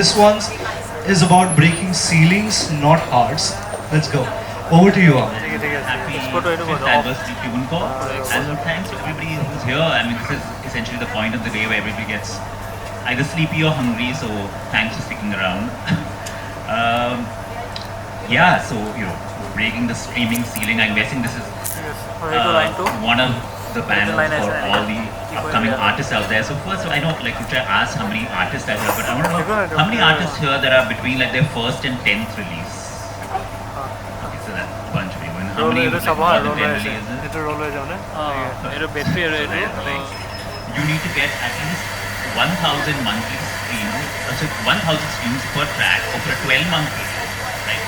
this one is about breaking ceilings, not hearts. Let's go. Over to you, Amit. Happy 5th anniversary TuneCore, and thanks to everybody who's here. I mean, this is essentially the point of the day where everybody gets either sleepy or hungry, so thanks for sticking around. Yeah, so, breaking the streaming ceiling, I'm guessing this is one of the banners for all the upcoming artists out there. So first, I know, like, Ucha asked how many artists are here, but I want to know how many artists here that are between, like, their first and 10th release. Okay, so that's a bunch of you. And how many, like, more than 10 releases? You need to get at least 1,000 monthly streams, so 1,000 streams per track over a 12-month period, right?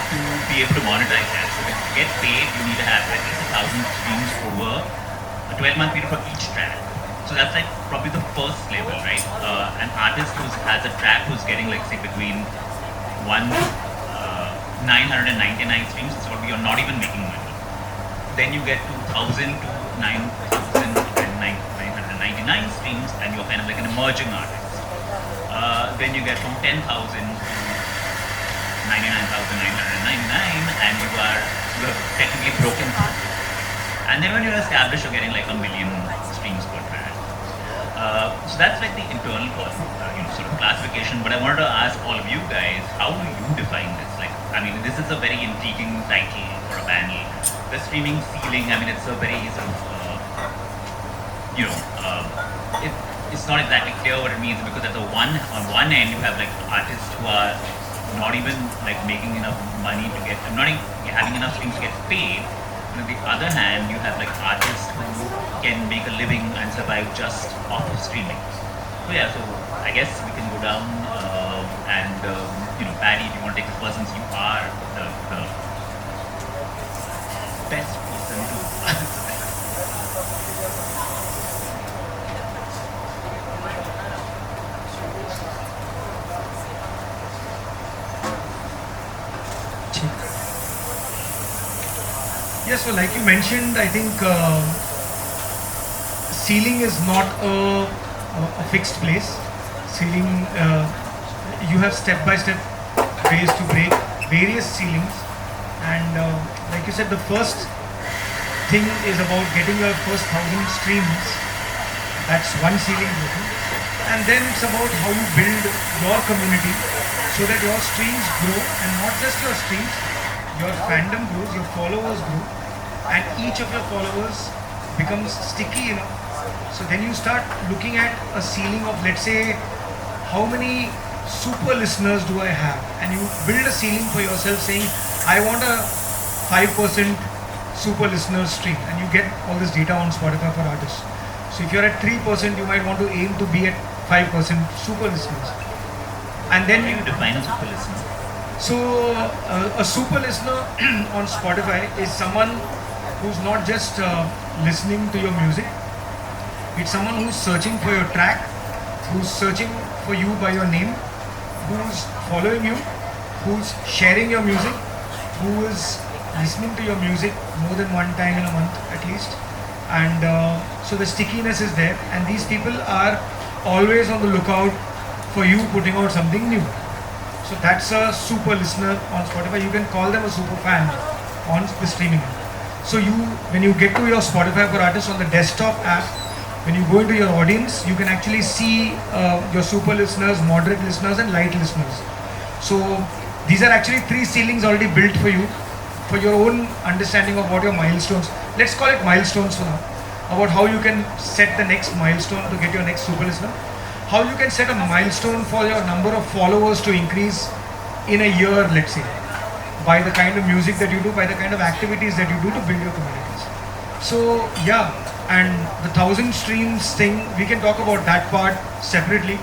To be able to monetize that. So to get paid, you need to have at least 1,000 streams over a 12-month period for each track. So that's like probably the first level, right? An artist who has a track who's getting, like, say, between 999 streams, it's probably you're not even making money. Then you get 2,000 to 9,999 streams, and you're kind of like an emerging artist. Then you get from 10,000 to 99,999, and you have technically broken through. And then when you're established, you're getting like 1 million streams per track. So that's like the internal sort of classification. But I wanted to ask all of you guys, how do you define this? Like, I mean, this is a very intriguing title for a panel. The streaming ceiling, I mean, it's a very sort of, it's not exactly clear what it means, because on one end you have like artists who are not even like making enough money to get, not even having enough streams to get paid. And on the other hand, you have like artists who can make a living and survive just off of streaming. So yeah, so I guess we can go down and Paddy, if you want to take this person, you are the best person to answer that. Yes, so like you mentioned, I think ceiling is not a fixed place. Ceiling, you have step-by-step ways to break various ceilings, and like you said, the first thing is about getting your first 1,000 streams. That's one ceiling broken, and then it's about how you build your community so that your streams grow, and not just your streams, your fandom grows, your followers grow, and each of your followers becomes sticky enough. So then you start looking at a ceiling of, let's say, how many super listeners do I have? And you build a ceiling for yourself saying, I want a 5% super listener stream, and you get all this data on Spotify for artists. So if you're at 3%, you might want to aim to be at 5% super listeners. And then you define a super listener. So a super listener on Spotify is someone who's not just listening to your music. It's someone who's searching for your track, who's searching for you by your name, who's following you, who's sharing your music, who is listening to your music more than one time in a month at least. And so the stickiness is there, and these people are always on the lookout for you putting out something new. So that's a super listener on Spotify. You can call them a super fan on the streaming app. So when you get to your Spotify for Artists on the desktop app, when you go into your audience, you can actually see your super listeners, moderate listeners, and light listeners. So these are actually 3 ceilings already built for you, for your own understanding of what your milestones. Let's call it milestones for now. About how you can set the next milestone to get your next super listener. How you can set a milestone for your number of followers to increase in a year, let's say, by the kind of music that you do, by the kind of activities that you do to build your communities. So yeah, and the 1,000 streams thing, we can talk about that part separately.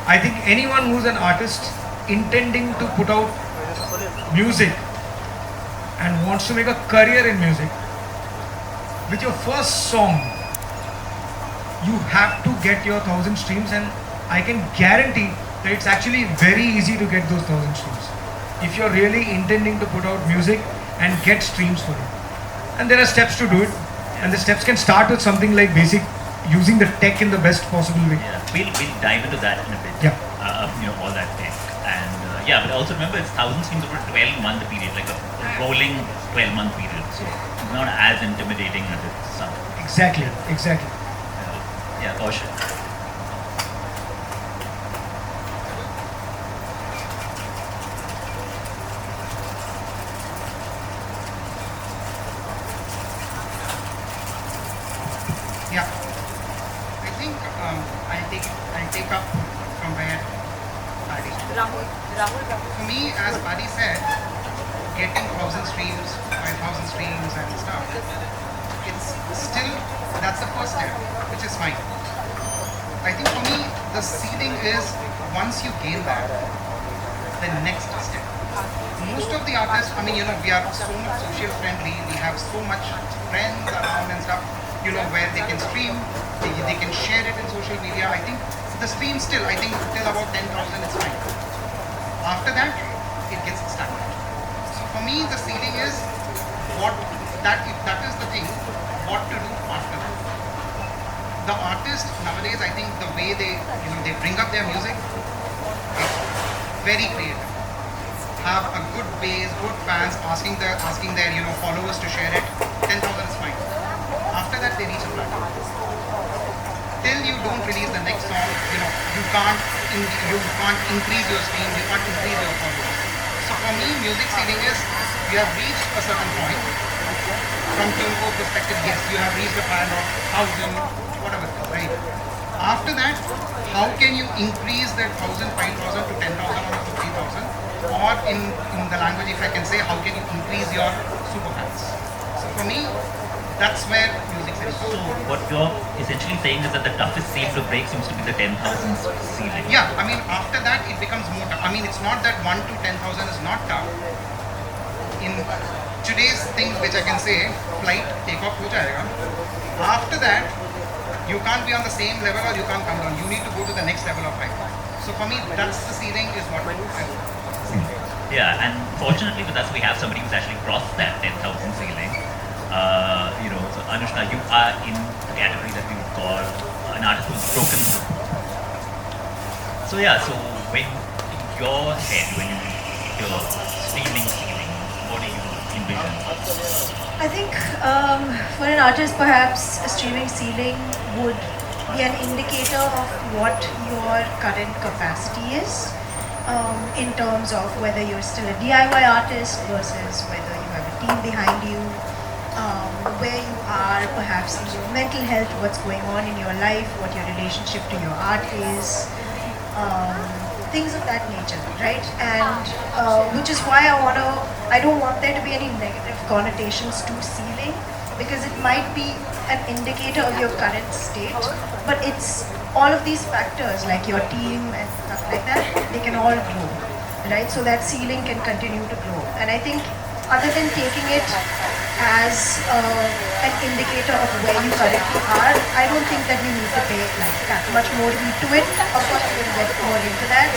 I think anyone who's an artist intending to put out music and wants to make a career in music, with your first song, you have to get your 1,000 streams, and I can guarantee that it's actually very easy to get those 1,000 streams if you're really intending to put out music and get streams for it. And there are steps to do it, and the steps can start with something like basic, using the tech in the best possible way. Yeah, we'll dive into that in a bit. Yeah. all that tech. And yeah, but also remember it's 1,000 streams over a 12-month period, like a rolling 12-month period. So it's not as intimidating as it sounds. Exactly. Yeah, Kaushik. Yeah, I think I'll take up from where Paddy. For me, as Paddy said, getting 1,000 streams, 5,000 streams and stuff, it's still, that's the first step, which is fine. I think for me, the ceiling is once you gain that, the next step. Most of the artists, I mean, we are so much social friendly, we have so much friends around and stuff, where they can stream, they can share it in social media. I think the stream still, I think till about 10,000 is fine. After that, it gets stagnant. So for me, the ceiling is that is the thing, what to do after that. The artist nowadays, I think the way they bring up their music is very creative. Have a good base, good fans asking their followers to share it. 10,000 is fine. After that, they reach a plateau. Till you don't release the next song, you can't increase your stream, you can't increase your followers. So for me, music ceiling is you have reached a certain point. From TuneCore perspective, yes, you have reached a plan of 1,000, whatever, right? After that, how can you increase that 1,000, 5,000 to 10,000 or 50,000? Or in the language, if I can say, how can you increase your super fans? So for me, that's where music is. So what you're essentially saying is that the toughest seal to break seems to be the 10,000 ceiling. Yeah, I mean after that it becomes more tough. I mean it's not that 1 to 10,000 is not tough. In today's thing, which I can say, flight take off ho jayega. After that, you can't be on the same level or you can't come down. You need to go to the next level of height. So for me, that's the ceiling is what I say. Yeah, and fortunately with us, we have somebody who's actually crossed that 10,000 ceiling. So Anoushka, you are in the category that we would call an artist who's broken through. So yeah, so when in your head, when you hear streaming ceiling, what do you envision? I think for an artist, perhaps a streaming ceiling would be an indicator of what your current capacity is in terms of whether you're still a DIY artist versus whether you have a team behind you. Where you are, perhaps in your mental health, what's going on in your life, what your relationship to your art is, things of that nature, right? And which is why I don't want there to be any negative connotations to ceiling, because it might be an indicator of your current state, but it's all of these factors like your team and stuff like that, they can all grow, right? So that ceiling can continue to grow. And I think other than taking it as an indicator of where you currently are, I don't think that we need to pay like that much more heed to it. Of course, we will get more into that.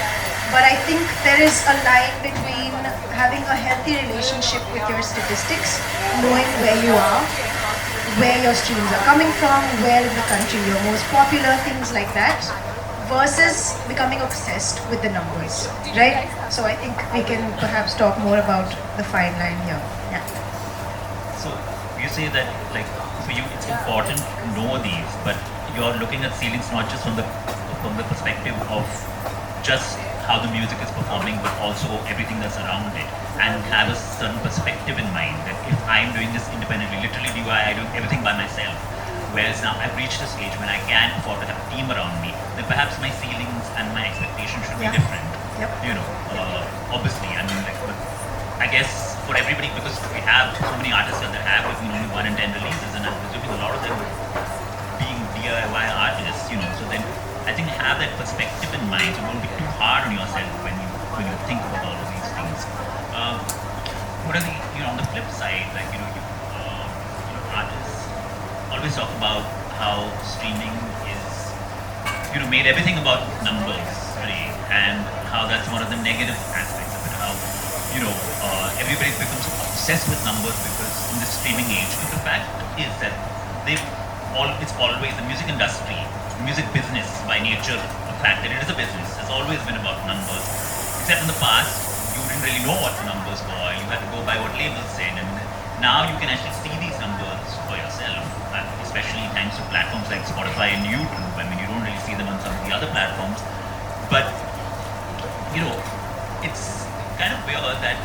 But I think there is a line between having a healthy relationship with your statistics, knowing where you are, where your streams are coming from, where in the country you're most popular, things like that, versus becoming obsessed with the numbers, right? So I think we can perhaps talk more about the fine line here. Yeah. So you say that like for you it's important to know these, but you're looking at ceilings not just from the perspective of just how the music is performing, but also everything that's around it, and have a certain perspective in mind that if I'm doing this independently, literally I do everything by myself, whereas now I've reached a stage when I can afford to have a team around me, then perhaps my ceilings and my expectations should be different. Yep. Obviously, I mean, like, but I guess for everybody, because we have so many artists that have between only 1 and 10 releases, and I'm presuming a lot of them being DIY artists, so then I think have that perspective in mind, so don't be too hard on yourself when you think about all of these things. What are the, on the flip side, like, artists always talk about how streaming is, made everything about numbers, right? And how that's one of the negative aspects of it, how, everybody's become so obsessed with numbers because in the streaming age, but the fact is that it's always the music industry, the music business by nature, a fact that it is a business. It's always been about numbers. Except in the past, you didn't really know what the numbers were. You had to go by what labels said. And now you can actually see these numbers for yourself, especially thanks to platforms like Spotify and YouTube. I mean, you don't really see them on some of the other platforms. But, it's kind of weird that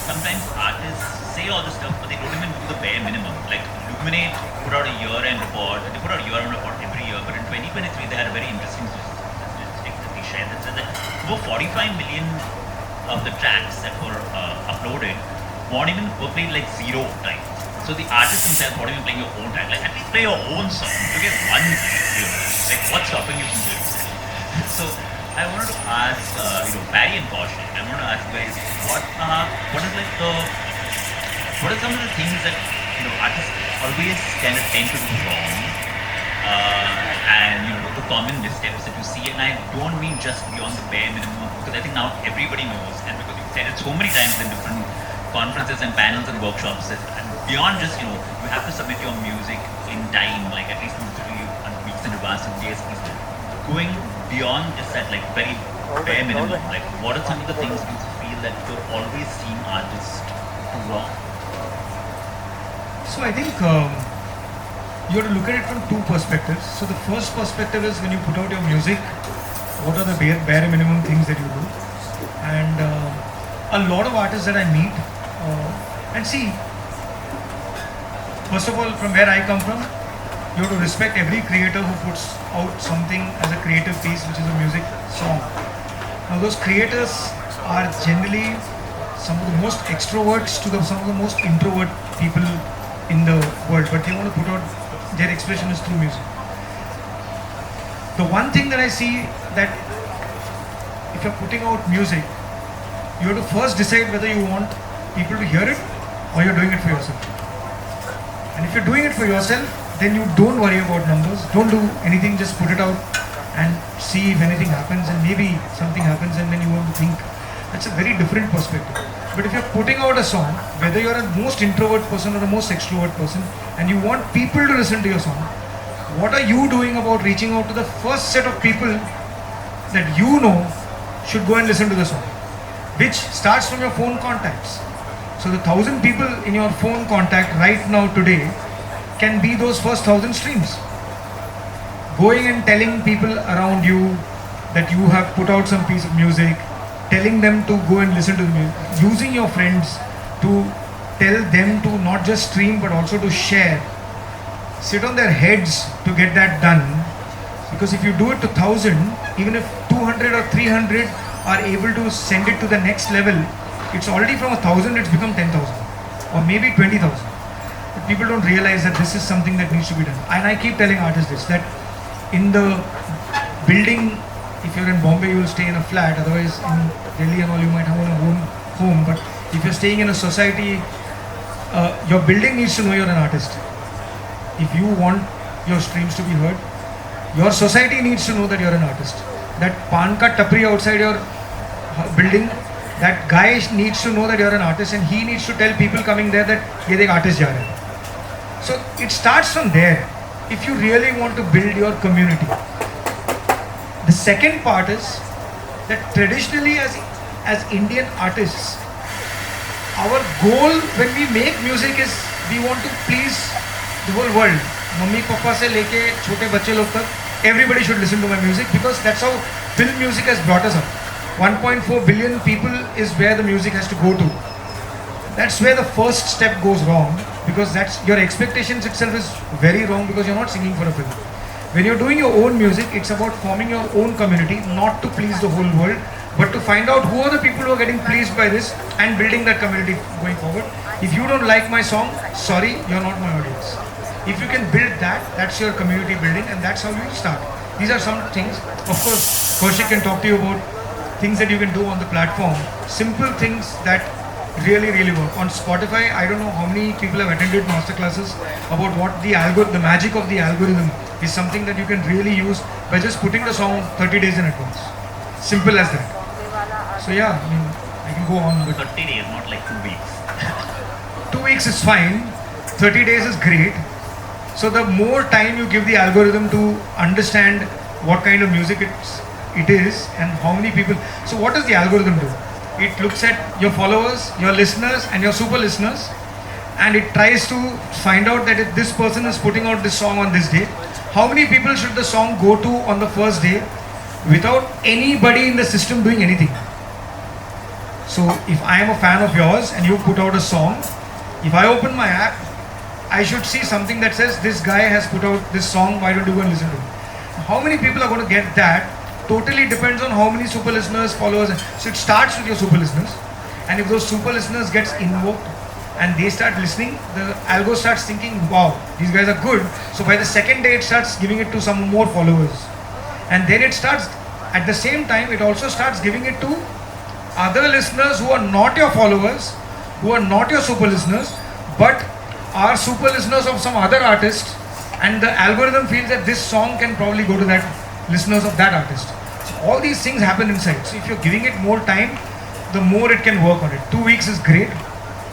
sometimes artists say all this stuff, but they don't even do the bare minimum. Like, Luminate put out a year-end report. They put out a year-end report every year, but in 2023, they had a very interesting statistic that they shared that said that over 45 million of the tracks that were uploaded weren't even played like 0 times. So the artist himself weren't even playing your own track. Like, at least play your own song to get one play. Like, what's stopping you from doing that? So I wanted to ask, Paddy and Kaushik, I wanted to ask you guys, what are some of the things that artists always kind of tend to do wrong, and the common missteps that you see, and I don't mean just beyond the bare minimum, because I think now everybody knows, and because you've said it so many times in different conferences and panels and workshops, that beyond just you have to submit your music in time, like at least 2-3 weeks in advance of DSPs. Going beyond just that like very bare minimum, like what are some of the things you feel that you've always seen artists do wrong? So I think you have to look at it from two perspectives. So the first perspective is when you put out your music, what are the bare minimum things that you do? And a lot of artists that I meet, and see, first of all, from where I come from, you have to respect every creator who puts out something as a creative piece, which is a music song. Now those creators are generally some of the most extroverts to some of the most introvert people in the world, but they want to put out their expression is through music. The one thing that I see that if you're putting out music, you have to first decide whether you want people to hear it or you're doing it for yourself. And if you're doing it for yourself, then you don't worry about numbers, don't do anything, just put it out and see if anything happens, and maybe something happens and then you want to think. That's a very different perspective. But if you're putting out a song, whether you're a most introvert person or a most extrovert person, and you want people to listen to your song, what are you doing about reaching out to the first set of people that you know should go and listen to the song, which starts from your phone contacts. So the 1,000 people in your phone contact right now today can be those first 1,000 streams. Going and telling people around you that you have put out some piece of music, telling them to go and listen to the music, using your friends to tell them to not just stream but also to share. Sit on their heads to get that done, because if you do it to 1,000, even if 200 or 300 are able to send it to the next level, it's already from 1,000 it's become 10,000 or maybe 20,000. But people don't realize that this is something that needs to be done. And I keep telling artists this, that in the building, if you're in Bombay, you will stay in a flat. Otherwise, in Delhi and all, you might have a own home. But if you're staying in a society, your building needs to know you're an artist. If you want your streams to be heard, your society needs to know that you're an artist. That pan ka tapri outside your building, that guy needs to know that you're an artist, and he needs to tell people coming there that ye dekh artist ja rahe hain. So it starts from there. If you really want to build your community. The second part is that traditionally as Indian artists, our goal when we make music is we want to please the whole world. Mummy, Papa se leke chote bacche log tak, everybody should listen to my music, because that's how film music has brought us up. 1.4 billion people is where the music has to go to. That's where the first step goes wrong, because that's your expectations itself is very wrong, because you're not singing for a film. When you're doing your own music, it's about forming your own community, not to please the whole world, but to find out who are the people who are getting pleased by this and building that community going forward. If you don't like my song, sorry, you're not my audience. If you can build that, that's your community building, and that's how you start. These are some things. Of course, Kaushik can talk to you about things that you can do on the platform. Simple things that really, really work. On Spotify, I don't know how many people have attended masterclasses about what the magic of the algorithm is, something that you can really use by just putting the song 30 days in advance. Simple as that. So yeah, I mean, I can go on. But 30 days, not like 2 weeks. 2 weeks is fine. 30 days is great. So the more time you give the algorithm to understand what kind of music it is and how many people. So what does the algorithm do? It looks at your followers, your listeners and your super listeners, and it tries to find out that if this person is putting out this song on this day, how many people should the song go to on the first day without anybody in the system doing anything. So if I am a fan of yours and you put out a song, if I open my app, I should see something that says this guy has put out this song, why don't you go and listen to it? How many people are going to get that totally depends on how many super listeners, followers. So it starts with your super listeners, and if those super listeners gets invoked and they start listening, the algo starts thinking, wow, these guys are good. So by the second day it starts giving it to some more followers, and then it starts, at the same time it also starts giving it to other listeners who are not your followers, who are not your super listeners, but are super listeners of some other artist, and the algorithm feels that this song can probably go to that listeners of that artist. So all these things happen inside. So if you're giving it more time, the more it can work on it. 2 weeks is great.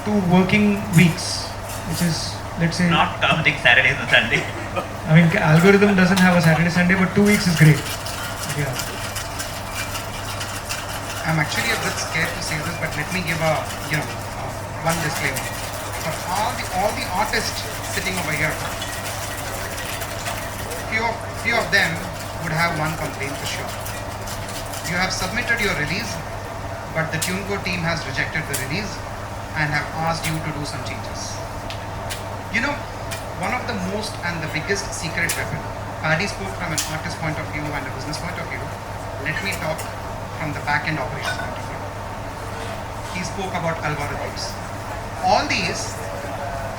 2 working weeks, which is, let's say, not counting Saturdays and Sunday. I mean, algorithm doesn't have a Saturday, Sunday, but 2 weeks is great. Yeah. I'm actually a bit scared to say this, but let me give one disclaimer. For all the artists sitting over here, few of them would have one complaint for sure. You have submitted your release, but the TuneCore team has rejected the release and have asked you to do some changes. One of the most and the biggest secret weapon, Paddy spoke from an artist point of view and a business point of view. Let me talk from the back-end operations point of view. He spoke about algorithms. All these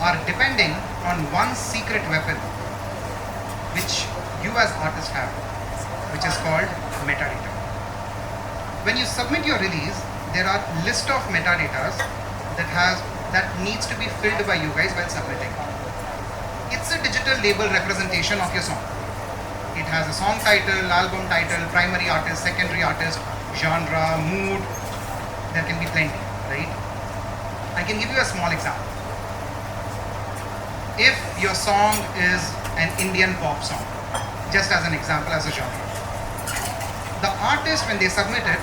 are depending on one secret weapon which you as artists have, which is called metadata. When you submit your release, there are list of metadatas that needs to be filled by you guys while submitting. It's a digital label representation of your song. It has a song title, album title, primary artist, secondary artist, genre, mood. There can be plenty, right? I can give you a small example. If your song is an Indian pop song, just as an example, as a genre, the artist, when they submit it,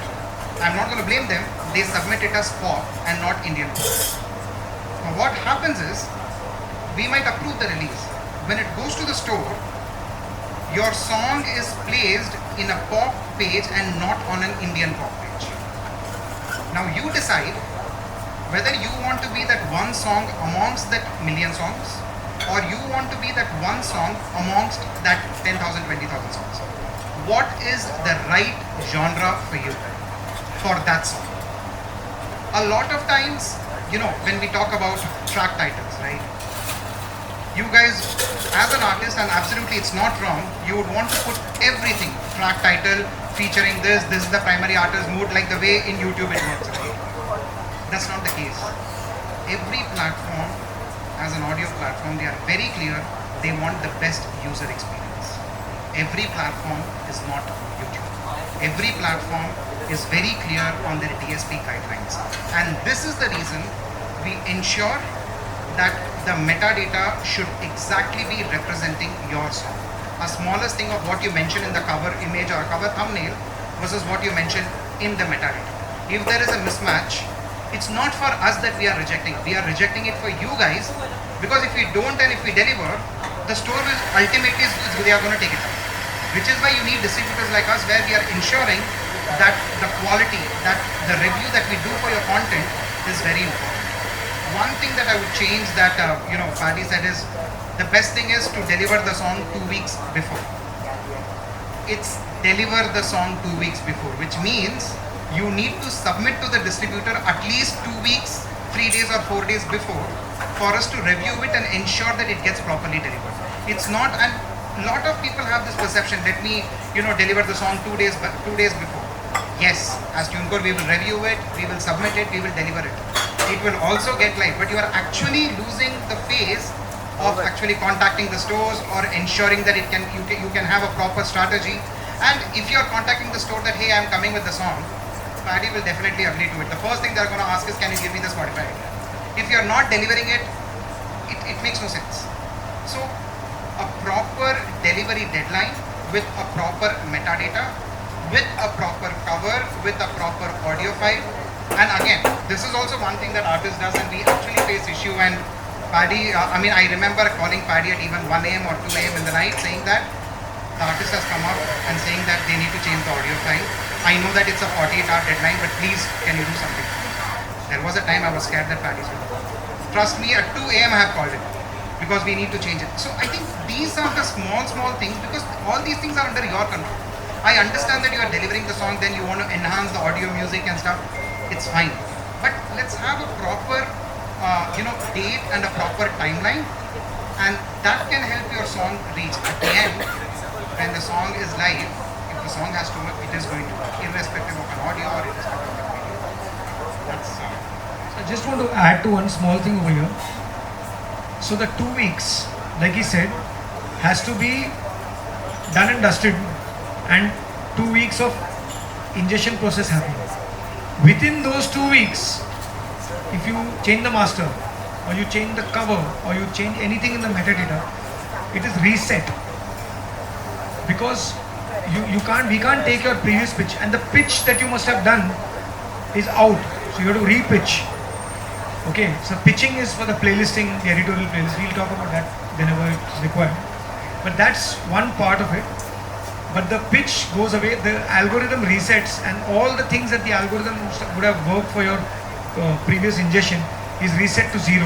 I'm not going to blame them, they submit it as pop and not Indian pop. Now what happens is, we might approve the release. When it goes to the store, your song is placed in a pop page and not on an Indian pop page. Now you decide whether you want to be that one song amongst that million songs, or you want to be that one song amongst that 10,000, 20,000 songs. What is the right genre for you, for that song? A lot of times, when we talk about track titles, right? You guys, as an artist, and absolutely it's not wrong, you would want to put everything, track title, featuring this is the primary artist, mood, like the way in YouTube it works, right? That's not the case. Every platform, as an audio platform, they are very clear, they want the best user experience. Every platform is not YouTube. Every platform is very clear on their DSP guidelines. And this is the reason we ensure that the metadata should exactly be representing your song. A smallest thing of what you mentioned in the cover image or cover thumbnail versus what you mentioned in the metadata. If there is a mismatch, it's not for us that we are rejecting. We are rejecting it for you guys, because if we don't and if we deliver, the store will ultimately, they are going to take it out. Which is why you need distributors like us, where we are ensuring that the quality, that the review that we do for your content is very important. One thing that I would change that, Paddy said is, the best thing is to deliver the song 2 weeks before. It's deliver the song 2 weeks before, which means you need to submit to the distributor at least 2 weeks, 3 days or 4 days before, for us to review it and ensure that it gets properly delivered. It's not, and a lot of people have this perception, let me, deliver the song 2 days before. Yes, as TuneCore we will review it, we will submit it, we will deliver it. It will also get live, but you are actually losing the phase of actually contacting the stores or ensuring that you can have a proper strategy. And if you are contacting the store that, hey, I'm coming with the song, Paddy will definitely agree to it. The first thing they're going to ask is, can you give me the Spotify ID? If you're not delivering it, it makes no sense. So a proper delivery deadline with a proper metadata with a proper cover, with a proper audio file. And again, this is also one thing that artist does, and we actually face issue. And Paddy, I remember calling Paddy at even 1 a.m. or 2 a.m. in the night saying that the artist has come up and saying that they need to change the audio file. I know that it's a 48-hour deadline, but please, can you do something? There was a time I was scared that Paddy's going to. Trust me, at 2 a.m. I have called it because we need to change it. So I think these are the small things, because all these things are under your control. I understand that you are delivering the song, then you want to enhance the audio music and stuff. It's fine. But let's have a proper, date and a proper timeline, and that can help your song reach. At the end, when the song is live, if the song has to work, it is going to work, irrespective of an audio or irrespective of a video. That's I just want to add to one small thing over here. So the 2 weeks, like he said, has to be done and dusted, and 2 weeks of ingestion process happening. Within those 2 weeks, if you change the master, or you change the cover, or you change anything in the metadata, it is reset. Because we can't take your previous pitch, and the pitch that you must have done is out. So you have to re-pitch. Okay, so pitching is for the playlisting, the editorial playlist. We'll talk about that whenever it's required. But that's one part of it. But the pitch goes away, the algorithm resets, and all the things that the algorithm would have worked for your previous ingestion is reset to 0,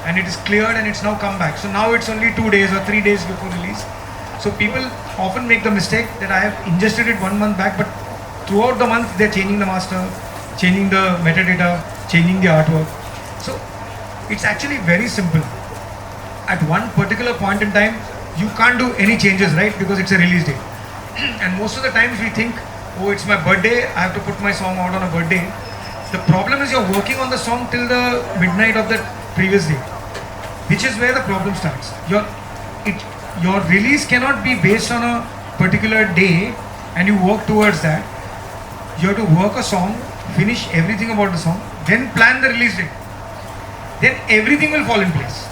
and it is cleared, and it's now come back. So now it's only 2 days or 3 days before release. So people often make the mistake that I have ingested it 1 month back, but throughout the month they're changing the master, changing the metadata, changing the artwork. So it's actually very simple. At one particular point in time, you can't do any changes, right? Because it's a release date. And most of the times we think, oh, it's my birthday, I have to put my song out on a birthday. The problem is you're working on the song till the midnight of the previous day, which is where the problem starts. Your release cannot be based on a particular day and you work towards that. You have to work a song, finish everything about the song, then plan the release date. Then everything will fall in place.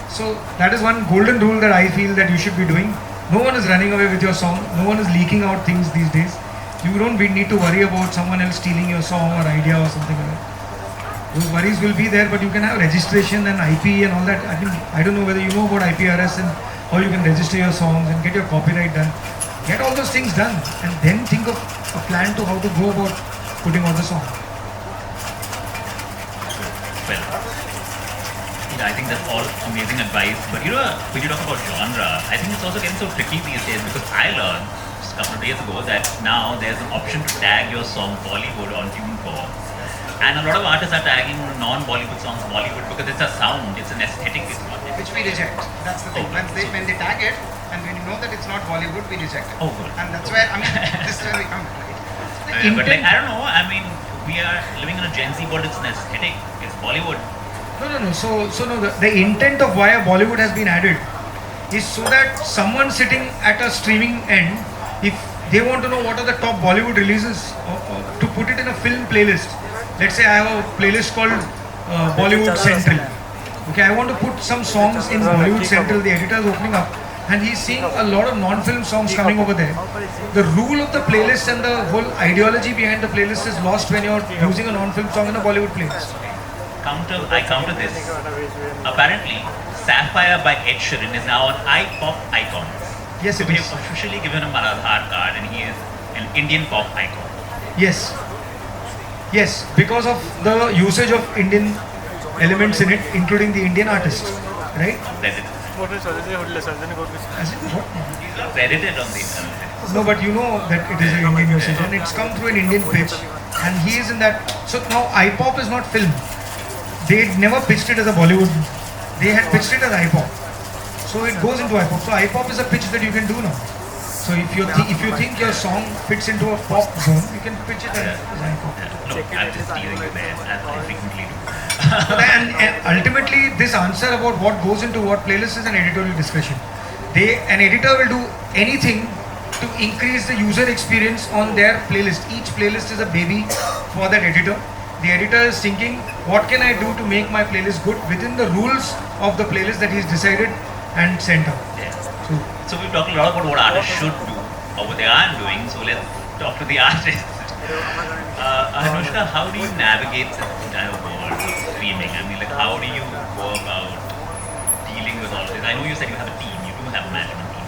So that is one golden rule that I feel that you should be doing. No one is running away with your song. No one is leaking out things these days. You don't need to worry about someone else stealing your song or idea or something like that. Those worries will be there, but you can have registration and IP and all that. I don't know whether you know about IPRS and how you can register your songs and get your copyright done. Get all those things done and then think of a plan to how to go about putting out the song. Well, I think that's all amazing advice. But when you talk about genre, I think it's also getting so tricky these days, because I learned just a couple of days ago that now there's an option to tag your song Bollywood on TuneCore. And a lot of artists are tagging non-Bollywood songs Bollywood because it's a sound, it's an aesthetic, it's not. which we reject. That's the thing. Okay. When they tag it, and when you know that it's not Bollywood, we reject it. Oh, good. And that's where, this is where we come, right? But I don't know, we are living in a Gen Z world, it's an aesthetic, it's Bollywood. No. So no, the intent of why a Bollywood has been added is so that someone sitting at a streaming end, if they want to know what are the top Bollywood releases, to put it in a film playlist. Let's say I have a playlist called Bollywood Central. Okay, I want to put some songs in Bollywood Central. The editor is opening up, and he's seeing a lot of non-film songs coming over there. The rule of the playlist and the whole ideology behind the playlist is lost when you're using a non-film song in a Bollywood playlist. I counter this. Apparently, Sapphire by Ed Sheeran is now an iPop icon. Yes, So it we is. have officially given him an Aadhaar card, and he is an Indian pop icon. Yes, because of the usage of Indian elements in it, including the Indian artists, right? Reddit. As in, what? Reddited on the internet. No, but you know that it is an Indian usage, and it's come through an Indian pitch, and he is in that. So now iPop is not film. They never pitched it as a Bollywood. They had pitched it as iPop. So it goes into iPop. So iPop is a pitch that you can do now. So if you think your song fits into a pop zone, you can pitch it as iPop. No, I'm just teasing you there, as I frequently do. And ultimately, this answer about what goes into what playlist is an editorial discussion. An editor will do anything to increase the user experience on their playlist. Each playlist is a baby for that editor. The editor is thinking, what can I do to make my playlist good within the rules of the playlist that he's decided and sent out. Yeah. So we've talked a lot about what artists should do or what they aren't doing. So let's talk to the artist. Anoushka, how do you navigate the entire world of streaming? I mean, like, how do you go about dealing with all of this? I know you said you have a team, you do have a management team,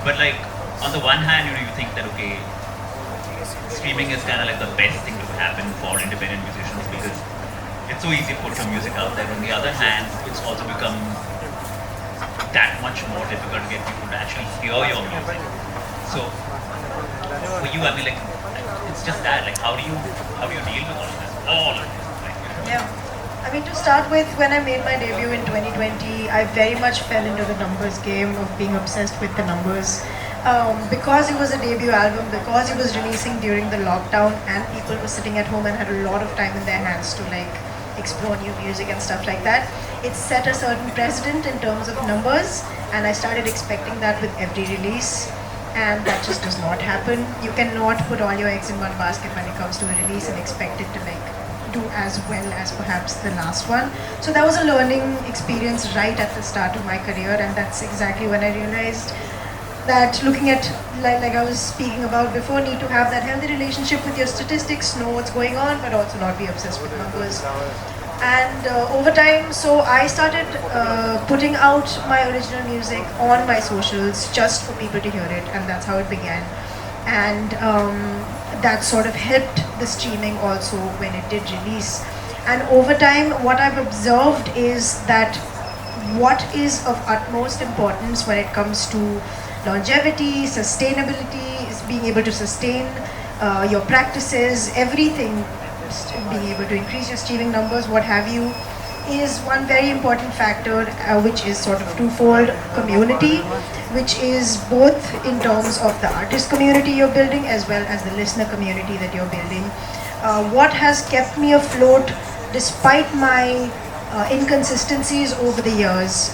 but like, on the one hand, you think that okay, streaming is kind of like the best thing to happen for independent musicians because it's so easy to put your music out there. On the other hand, it's also become that much more difficult to get people to actually hear your music. So for you, I mean, like, it's just that. Like, how do you deal with all of this? All of this. Like, Yeah. I mean, to start with, when I made my debut in 2020, I very much fell into the numbers game of being obsessed with the numbers. Because it was a debut album, because it was releasing during the lockdown, and people were sitting at home and had a lot of time in their hands to like explore new music and stuff like that, it set a certain precedent in terms of numbers, and I started expecting that with every release. And that just does not happen. You cannot put all your eggs in one basket when it comes to a release and expect it to like do as well as perhaps the last one. So that was a learning experience right at the start of my career, and that's exactly when I realized that looking at, like I was speaking about before, need to have that healthy relationship with your statistics, know what's going on, but also not be obsessed with numbers. And over time, so I started putting out my original music on my socials just for people to hear it, and that's how it began. And that sort of helped the streaming also when it did release. And over time, what I've observed is that what is of utmost importance when it comes to longevity, sustainability, is being able to sustain your practices, everything, being able to increase your streaming numbers, what have you, is one very important factor, which is sort of twofold: community, which is both in terms of the artist community you're building as well as the listener community that you're building. What has kept me afloat despite my inconsistencies over the years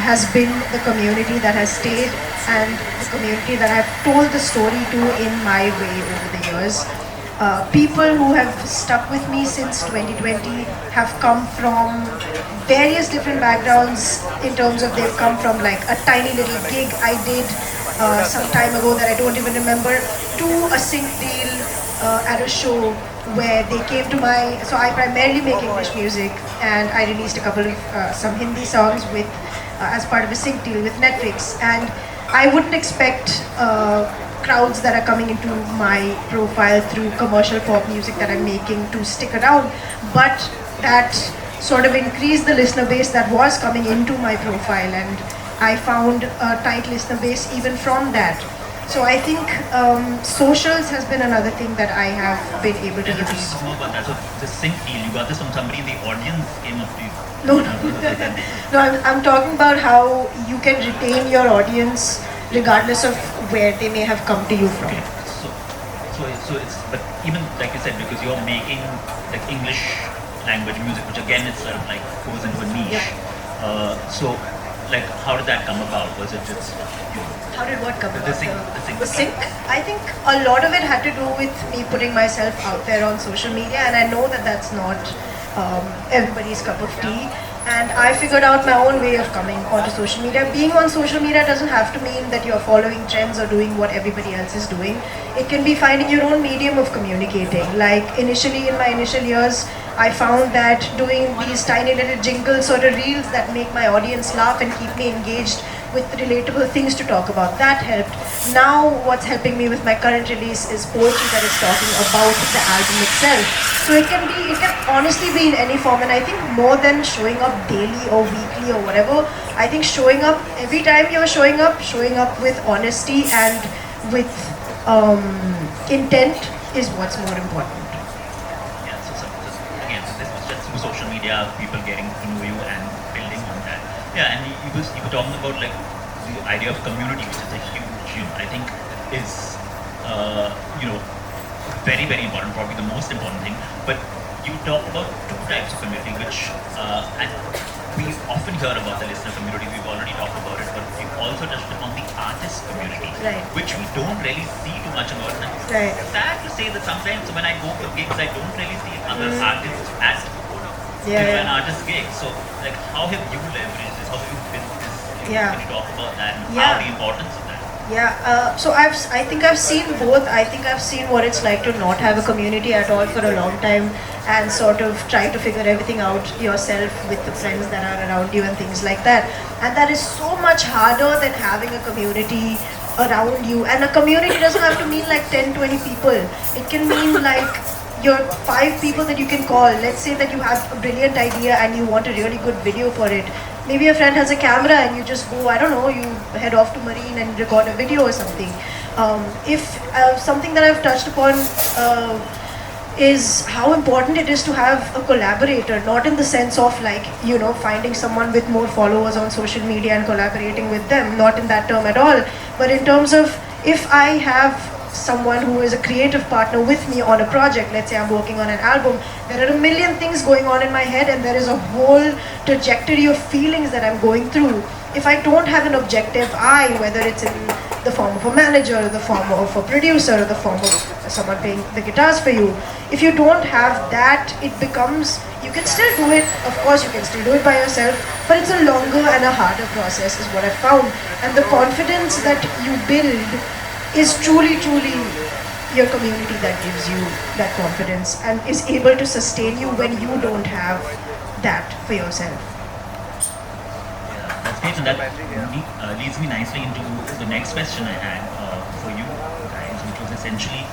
has been the community that has stayed and the community that I've told the story to in my way over the years. People who have stuck with me since 2020 have come from various different backgrounds in terms of they've come from like a tiny little gig I did some time ago that I don't even remember, to a sync deal at a show where they came to my, so I primarily make English music, and I released a couple of some Hindi songs with as part of a sync deal with Netflix, and I wouldn't expect crowds that are coming into my profile through commercial pop music that I'm making to stick around, but that sort of increased the listener base that was coming into my profile, and I found a tight listener base even from that. So I think socials has been another thing that I have been able to Tell use. us more about that. So the sync deal, you got this from somebody in the audience came up to you. No, no, I'm talking about how you can retain your audience regardless of where they may have come to you from. Okay. So it's, but even like you said, because you're making like English language music, which again is sort of like goes into a niche. So like, how did that come about? Was it just How did what come about? the sync? The sync? I think a lot of it had to do with me putting myself out there on social media, and I know that that's not everybody's cup of tea. And I figured out my own way of coming onto social media. Being on social media doesn't have to mean that you're following trends or doing what everybody else is doing. It can be finding your own medium of communicating. Like initially, in my initial years, I found that doing these tiny little jingles or reels that make my audience laugh and keep me engaged with relatable things to talk about, that helped. Now what's helping me with my current release is poetry that is talking about the album itself. So it can honestly be in any form, and I think more than showing up daily or weekly or whatever, I think showing up every time you're showing up with honesty and with intent is what's more important. Yeah, so again, so this was just through social media, people getting to know you and building on that. Yeah, and you were talking about like the idea of community, which is a huge, I think, is very, very important, probably the most important thing. But you talk about two types of community, which and we often hear about the listener community. We've already talked about it, but we've also touched upon the artist community, Right. which we don't really see too much about. And Right. it's sad to say that sometimes when I go for gigs, I don't really see other artists at an artist gig. So, like, how have you leveraged this? How have you built this? Yeah. Can you talk about that and Yeah. how the importance of that? Yeah, so I think I've seen both. I think I've seen what it's like to not have a community at all for a long time and sort of try to figure everything out yourself with the friends that are around you and things like that. And that is so much harder than having a community around you. And a community doesn't have to mean like 10, 20 people. It can mean like your 5 people that you can call. Let's say that you have a brilliant idea and you want a really good video for it. Maybe a friend has a camera and you just go, I don't know, you head off to Marine and record a video or something. If something that I've touched upon is how important it is to have a collaborator, not in the sense of like, finding someone with more followers on social media and collaborating with them, not in that term at all, but in terms of if I have someone who is a creative partner with me on a project. Let's say I'm working on an album, there are a million things going on in my head and there is a whole trajectory of feelings that I'm going through. If I don't have an objective eye, whether it's in the form of a manager, or the form of a producer, or the form of someone playing the guitars for you, if you don't have that, it becomes, you can still do it, of course you can still do it by yourself, but it's a longer and a harder process is what I've found. And the confidence that you build is truly your community that gives you that confidence and is able to sustain you when you don't have that for yourself. Yeah, that's great, and that leads me nicely into the next question I had for you guys, which was essentially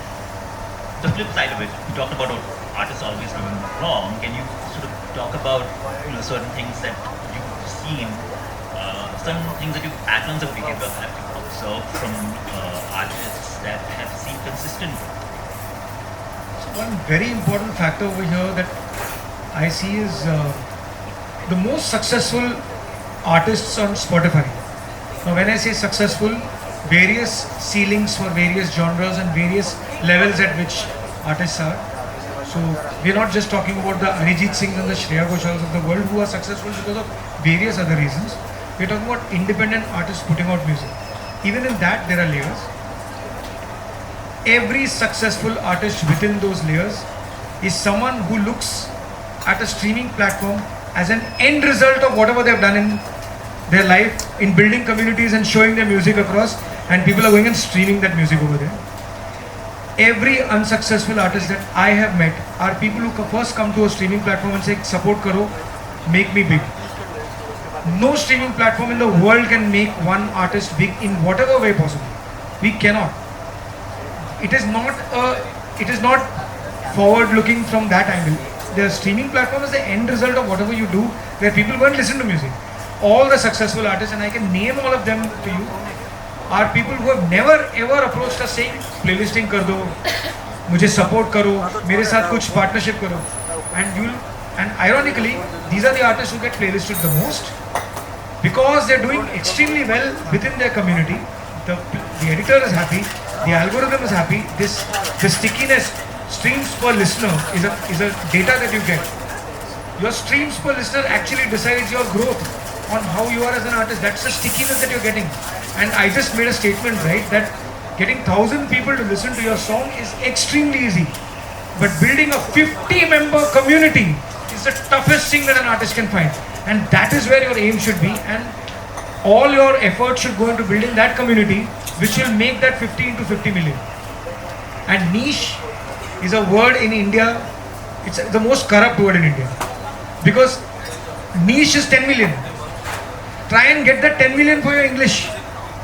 the flip side of it. You talked about artists always doing wrong. Can you sort of talk about certain things that you've seen, certain things that patterns of behavior have you observed from artists that have seen consistent? So one very important factor over here that I see is the most successful artists on Spotify. Now when I say successful, various ceilings for various genres and various levels at which artists are. So we're not just talking about the Arijit Singhs and the Shreya Ghoshals of the world who are successful because of various other reasons. We're talking about independent artists putting out music. Even in that there are layers. Every successful artist within those layers is someone who looks at a streaming platform as an end result of whatever they've done in their life, in building communities and showing their music across, and people are going and streaming that music over there. Every unsuccessful artist that I have met are people who first come to a streaming platform and say, support karo, make me big. No streaming platform in the world can make one artist big in whatever way possible. We cannot. It is not forward looking from that angle. The streaming platform is the end result of whatever you do, where people go and listen to music. All the successful artists, and I can name all of them to you, are people who have never ever approached us saying, playlisting kar do, mujhe support karo, mere saath kuch partnership karo. And ironically, these are the artists who get playlisted the most because they're doing extremely well within their community. The editor is happy, the algorithm is happy. The stickiness, streams per listener is a data that you get. Your streams per listener actually decides your growth on how you are as an artist. That's the stickiness that you're getting. And I just made a statement, right, that getting 1,000 people to listen to your song is extremely easy. But building a 50-member community is the toughest thing that an artist can find. And that is where your aim should be. And all your effort should go into building that community, which will make that 50 into 50 million. And niche is a word in India, it's the most corrupt word in India. Because niche is 10 million. Try and get that 10 million for your English.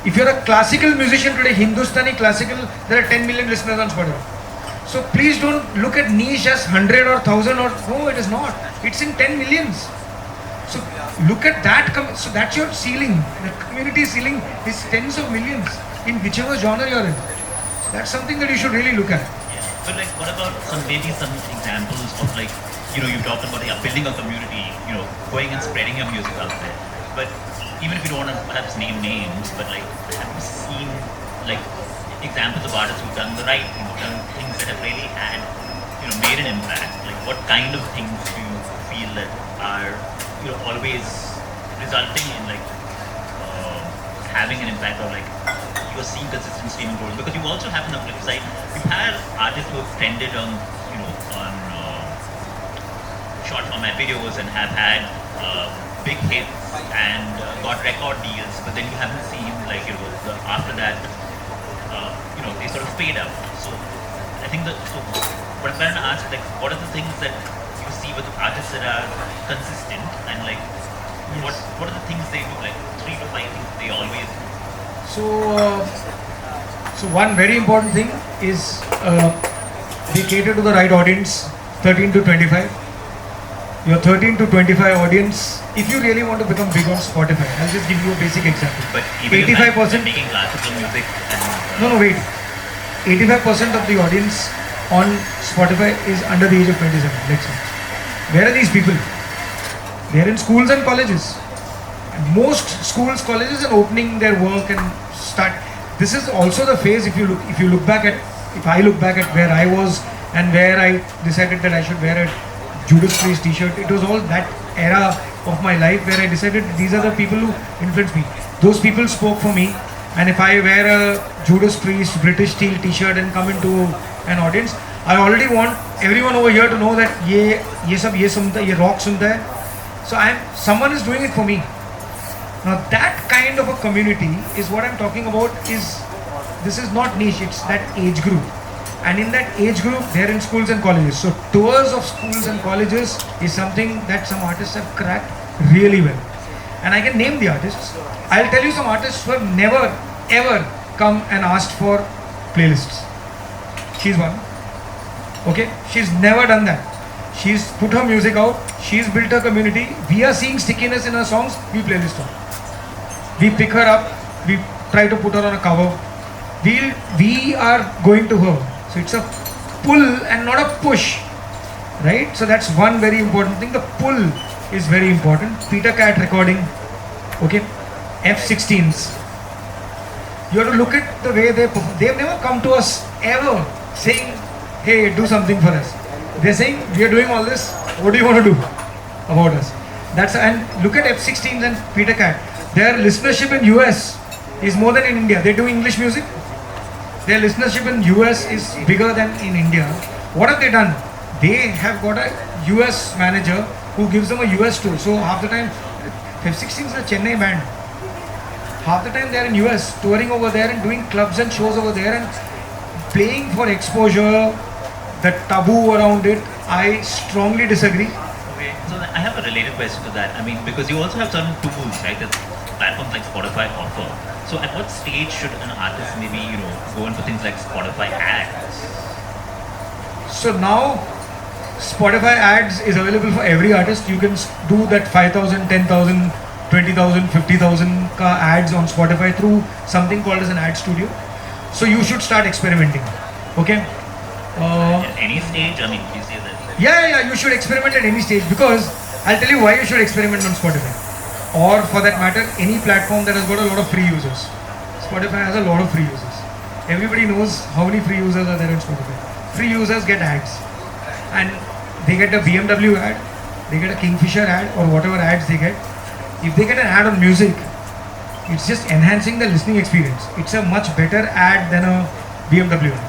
If you're a classical musician today, Hindustani classical, there are 10 million listeners on Spotify. So please don't look at niche as 100 or 1,000 or, no, it is not. It's in 10 millions. So look at that, so that's your ceiling. The community ceiling is tens of millions in whichever genre you're in. So that's something that you should really look at. Yeah. But like, what about some examples of like, you talked about building a community, going and spreading your music out there. But even if you don't want to perhaps name names, but like, have you seen like examples of artists who've done the right thing, who've done things that have really had, made an impact? Like, what kind of things do you feel that are always resulting in like having an impact, or like you're seeing consistent streaming growth? Because you also have on the flip side, you've had artists who have trended on short format videos and have had big hits and got record deals, but then you haven't seen like after that they sort of fade out. So I think that, so what I'm trying to ask, like, what are the things that you see with artists that are consistent, and like, what are the things they do, like 3 to 5 things they always do? So one very important thing is they cater to the right audience, 13 to 25. Your 13 to 25 audience, if you really want to become big on Spotify, I'll just give you a basic example. But even 85% making classical music and No, wait. 85% of the audience on Spotify is under the age of 27, let's say. Where are these people? They are in schools and colleges. And most schools, colleges are opening their work and start. This is also the phase, if I look back at where I was and where I decided that I should wear a Judas Priest t-shirt. It was all that era of my life where I decided these are the people who influenced me. Those people spoke for me, and if I wear a Judas Priest British Steel t-shirt and come into an audience, I already want everyone over here to know that ye rock sunta hai. So someone is doing it for me. Now that kind of a community is what I'm talking about. This is not niche, it's that age group. And in that age group, they're in schools and colleges. So tours of schools and colleges is something that some artists have cracked really well. And I can name the artists. I'll tell you some artists who have never ever come and asked for playlists. She's one. Okay? She's never done that. She's put her music out. She's built her community. We are seeing stickiness in her songs. We playlist her. We pick her up. We try to put her on a cover. We are going to her. So it's a pull and not a push, right? So that's one very important thing. The pull is very important. Peter Cat recording, okay? F16s. You have to look at the way they perform. They've never come to us ever saying, hey, do something for us. They're saying, we are doing all this. What do you want to do about us? And look at F16s and Peter Cat. Their listenership in US is more than in India. They do English music. Their listenership in US is bigger than in India. What have they done? They have got a US manager who gives them a US tour. So half the time, F16 is a Chennai band. Half the time they are in US, touring over there and doing clubs and shows over there and playing for exposure. The taboo around it, I strongly disagree. Okay, so I have a related question to that. I mean, because you also have certain tools, right, that platforms like Spotify offer. So at what stage should an artist maybe, go in for things like Spotify ads? So now Spotify ads is available for every artist. You can do that 5,000, 10,000, 20,000, 50,000 ads on Spotify through something called as an ad studio. So you should start experimenting. Okay? At any stage, I mean, you say that. Yeah, you should experiment at any stage, because I'll tell you why you should experiment on Spotify. Or for that matter, any platform that has got a lot of free users. Spotify has a lot of free users. Everybody knows how many free users are there on Spotify. Free users get ads. And they get a BMW ad, they get a Kingfisher ad, or whatever ads they get. If they get an ad on music, it's just enhancing the listening experience. It's a much better ad than a BMW ad.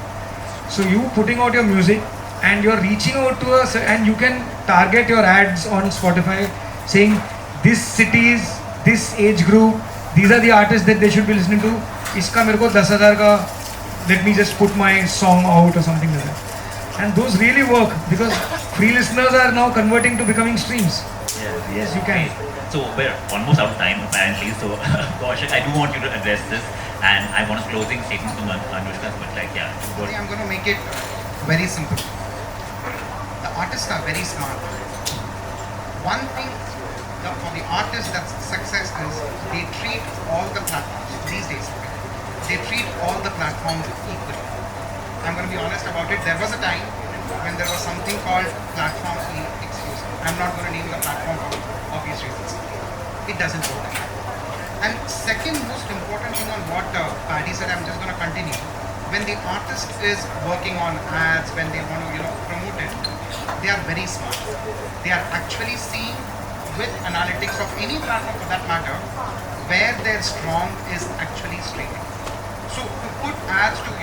So you putting out your music and you're reaching out to us, and you can target your ads on Spotify saying this cities, this age group, these are the artists that they should be listening to. Iska mere ko 10,000 ka, let me just put my song out or something like that. And those really work, because free listeners are now converting to becoming streams. Yes, you can. So we're almost out of time apparently. So Kaushik, I do want you to address this, and I want a closing statement from Anoushka, but I'm going to make it very simple. The artists are very smart. One thing for the artists that's success is they treat all the platforms these days. They treat all the platforms equally. I'm going to be honest about it. There was a time when there was something called platform exclusive. I'm not going to name the platform for obvious reasons. It doesn't work. And second most important thing on what Paddy said, I'm just going to continue. When the artist is working on ads, when they want to promote it, they are very smart. They are actually seeing with analytics of any platform for that matter, where their strong is actually streaming. So to put ads to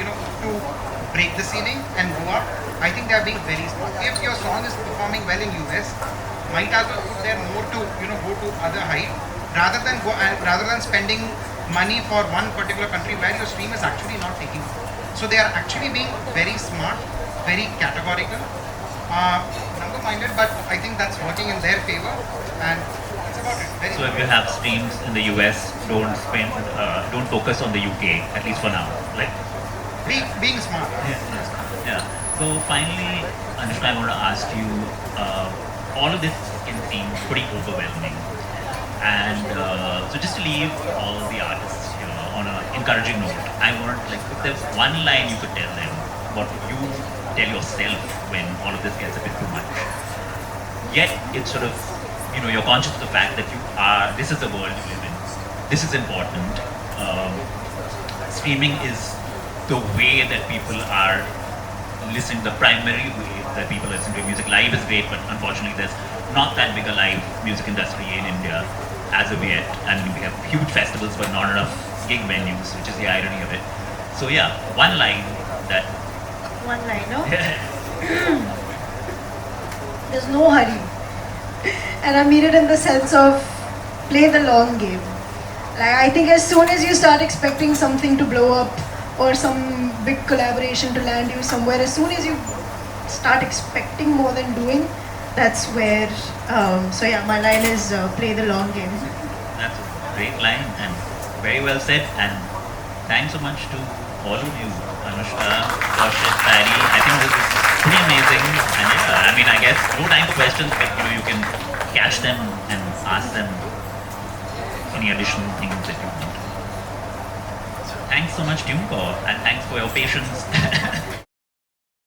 break the ceiling and go up, I think they are being very smart. If your song is performing well in US, might as well put there more to go to other height rather than spending money for one particular country where your stream is actually not taking off. So they are actually being very smart, very categorical, number-minded, but I think that's working in their favor, and that's about it. Very So if you have streams in the US, don't focus on the UK, at least for now. Like, being smart. yeah. So finally, Anoushka, I want to ask you, all of this can seem pretty overwhelming. And so just to leave all the artists here on an encouraging note, I want, like, if there's one line you could tell them, what would you tell yourself when all of this gets a bit too much? Yet it's sort of, you're conscious of the fact that this is the world you live in. This is important. Streaming is the way that people are listening, the primary way that people listen to music. Live is great, but unfortunately there's not that big a live music industry in India as of yet. I mean, we have huge festivals, but not enough gig venues, which is the irony of it. So yeah, one line that... One line, no? There's no hurry. And I mean it in the sense of play the long game. Like, I think as soon as you start expecting something to blow up or some big collaboration to land you somewhere, as soon as you start expecting more than doing, that's where, so yeah, my line is play the long game. That's a great line and very well said, and thanks so much to all of you, Anoushka, Kaushik, Paddy. I think this is pretty amazing, and yeah, I mean, I guess no time for questions, but you can catch them and ask them any additional things that you want. So thanks so much, TuneCore, and thanks for your patience.